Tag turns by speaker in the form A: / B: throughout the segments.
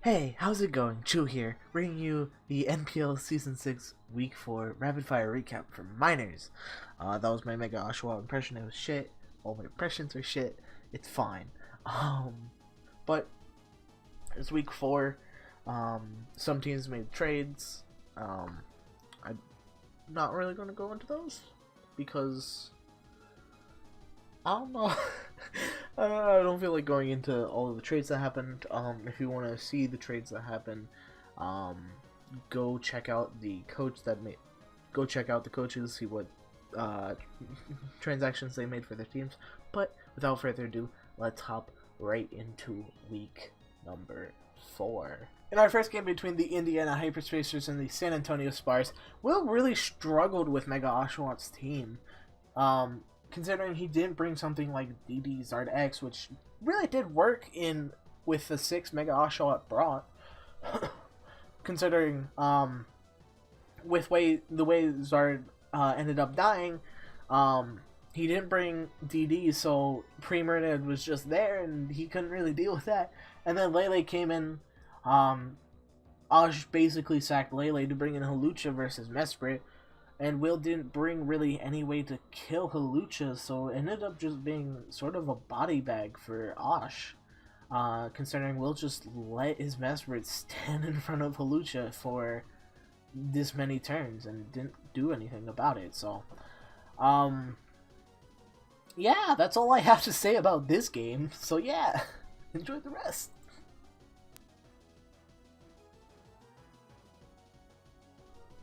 A: Hey, how's it going? Chu here, bringing you the NPL Season 6 Week 4 Rapid Fire Recap for Minors. That was my Mega Oshawott impression. It was shit. All my impressions are shit. It's fine. But it's Week 4. Some teams made trades. I'm not really going to go into those because I don't know. I don't feel like going into all of the trades that happened. If you want to see the trades that happened, go check out the coach that made. Go check out the coaches, see what transactions they made for their teams. But without further ado, let's hop right into week number 4. In our first game between the Indiana Hyperspacers and the San Antonio Spars, Will really struggled with Mega Oshawott's team. Considering he didn't bring something like DD Zard X, which really did work in with the 6 Mega Oshawott brought. Considering with the way Zard ended up dying, he didn't bring DD, so Pre-Murdered was just there, and he couldn't really deal with that. And then Lele came in. Osh basically sacked Lele to bring in Hallucha versus Mesprit. And Will didn't bring really any way to kill Hallucha, so it ended up just being sort of a body bag for Osh. Considering Will just let his Mesprit stand in front of Hallucha for this many turns and didn't do anything about it. So, yeah, that's all I have to say about this game. So yeah, enjoy the rest.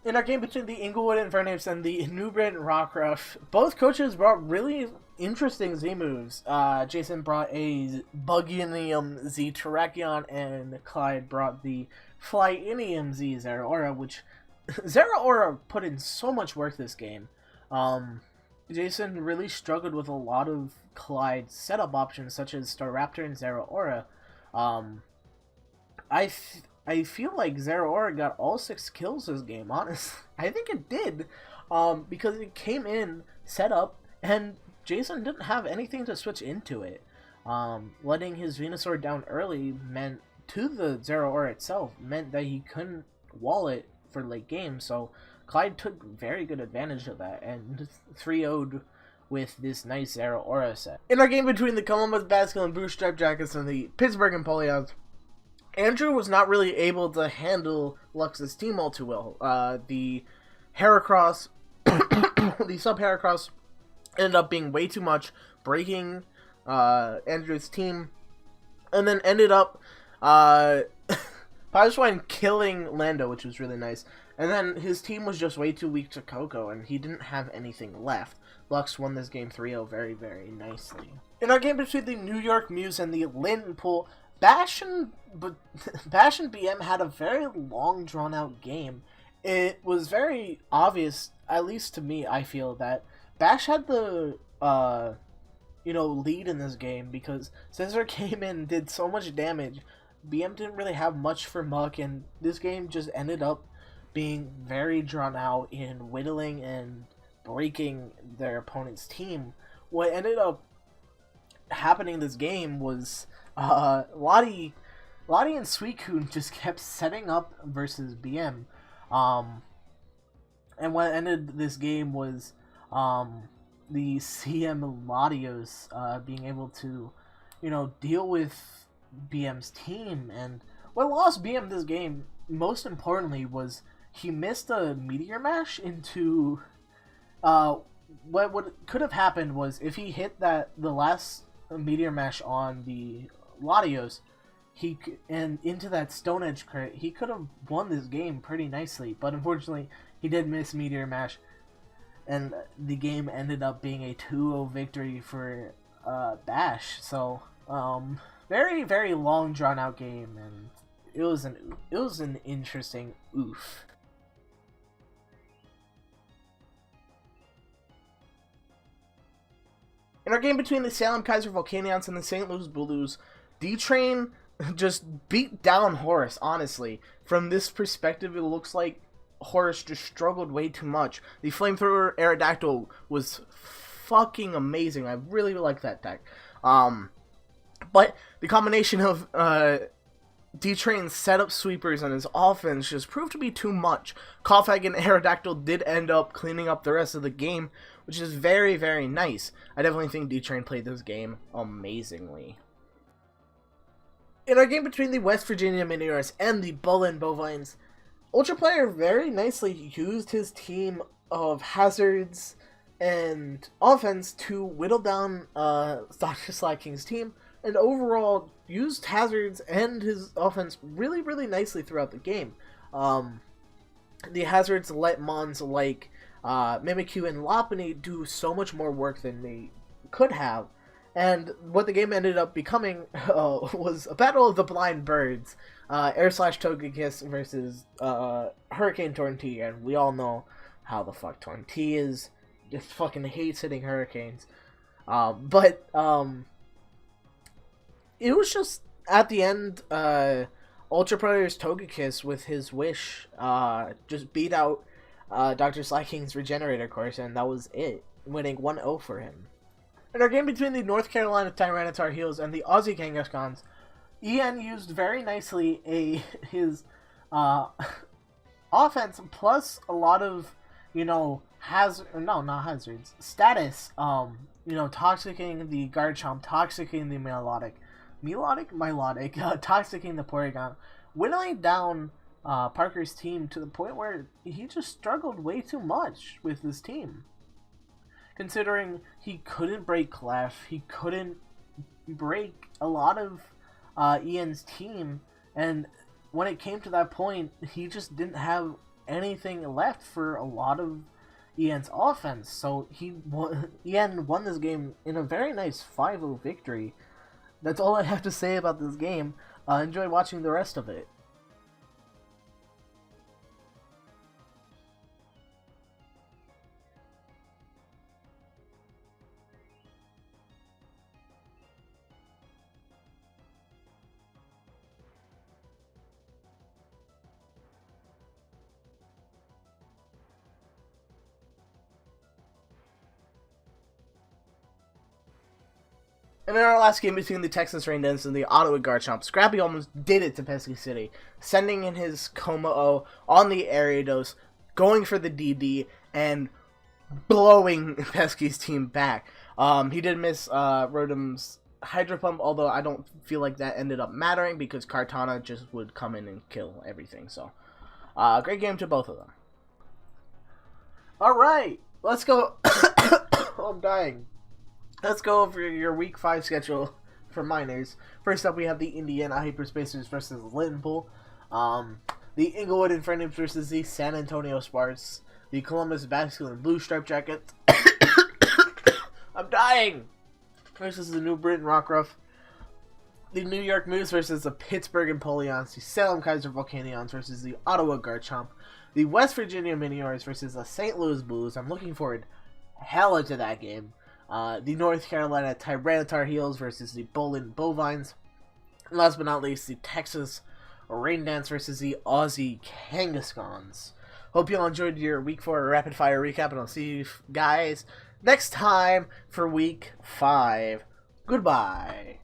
A: In our game between the Inglewood Infernape and the New Britain Rockruff, both coaches brought really interesting Z moves. Jason brought a Buginium Z Terrakion, and Clyde brought the Flyinium Z Zeraora, which Zeraora put in so much work this game. Jason really struggled with a lot of Clyde's setup options, such as Staraptor and Zeraora. I feel like Zeraora got all 6 kills this game, honestly. I think it did, because it came in, set up, and Jason didn't have anything to switch into it. Letting his Venusaur down early meant, to the Zeraora itself, meant that he couldn't wall it for late game, so Clyde took very good advantage of that, and 3-0'd with this nice Zeraora set. In our game between the Columbus Baskin and Bootstrap Jackets and the Pittsburgh Empoleons, Andrew was not really able to handle Lux's team all too well. The Heracross, the Sub-Heracross ended up being way too much, breaking Andrew's team, and then ended up Piloswine killing Lando, which was really nice. And then his team was just way too weak to Coco, and he didn't have anything left. Lux won this game 3-0 very, very nicely. In our game between the New York Muse and the Linton Pool, Bash and BM had a very long, drawn-out game. It was very obvious, at least to me, I feel, that Bash had the, lead in this game, because Scissor came in and did so much damage. BM didn't really have much for Muck, and this game just ended up being very drawn-out in whittling and breaking their opponent's team. What ended up happening this game was Lottie and Suicune just kept setting up versus BM. And what ended this game was the CM Latios being able to, deal with BM's team. And what lost BM this game, most importantly, was he missed a Meteor Mash into... What could have happened was if he hit the last Meteor Mash on the Latios, and into that Stone Edge crit, he could have won this game pretty nicely, but unfortunately he did miss Meteor Mash, and the game ended up being a 2-0 victory for Bash. So very, very long, drawn out game, and it was an interesting oof. In our game between the Salem Kaiser Volcanions and the St. Louis Blues, D-Train just beat down Horus, honestly. From this perspective, it looks like Horus just struggled way too much. The Flamethrower Aerodactyl was fucking amazing. I really like that deck. But the combination of D-Train's setup sweepers and his offense just proved to be too much. Koffag and Aerodactyl did end up cleaning up the rest of the game, which is very, very nice. I definitely think D-Train played this game amazingly. In our game between the West Virginia Miniors and the Bullen Bovines, Ultra Player very nicely used his team of hazards and offense to whittle down Dr. Slyking's team, and overall used hazards and his offense really, really nicely throughout the game. The hazards let mons like Mimikyu and Lopunny do so much more work than they could have, and what the game ended up becoming was a battle of the blind birds. Air Slash Togekiss versus Hurricane Torn-T, and we all know how the fuck Torn-T is. Just fucking hates hitting hurricanes. But it was just, at the end, Ultra Player's Togekiss with his wish just beat out Dr. Slyking's Regenerator course, and that was it, winning 1-0 for him. In our game between the North Carolina Tyranitar Heels and the Aussie Kangaskhan's, EN used very nicely his offense plus a lot of, status, toxicking the Garchomp, toxicking the toxicking the Porygon, whittling down Parker's team to the point where he just struggled way too much with his team. Considering he couldn't break Clef, he couldn't break a lot of Ian's team, and when it came to that point, he just didn't have anything left for a lot of Ian's offense. So Ian won this game in a very nice 5-0 victory. That's all I have to say about this game. Enjoy watching the rest of it. And in our last game between the Texas Raindance and the Ottawa Garchomp, Scrappy almost did it to Pesky City, sending in his Kommo-o on the Ariados, going for the DD, and blowing Pesky's team back. He did miss Rotom's Hydro Pump, although I don't feel like that ended up mattering because Kartana just would come in and kill everything. So, great game to both of them. Alright, let's go. Oh, I'm dying. Let's go over your Week 5 schedule for minors. First up, we have the Indiana Hyperspacers versus Liverpool. The Inglewood Infernape versus the San Antonio Sparks. The Columbus Basculin Blue Stripe Jackets. I'm dying! Versus the New Britain Rockruff. The New York Moose versus the Pittsburgh Empoleons. The Salem Kaiser Volcanions versus the Ottawa Garchomp. The West Virginia Miniors versus the St. Louis Blues. I'm looking forward hella to that game. The North Carolina Tyranitar Heels versus the Bullen Bovines. And last but not least, the Texas Raindance versus the Aussie Kangaskhan's. Hope you all enjoyed your Week 4 Rapid Fire recap, and I'll see you guys next time for Week 5. Goodbye.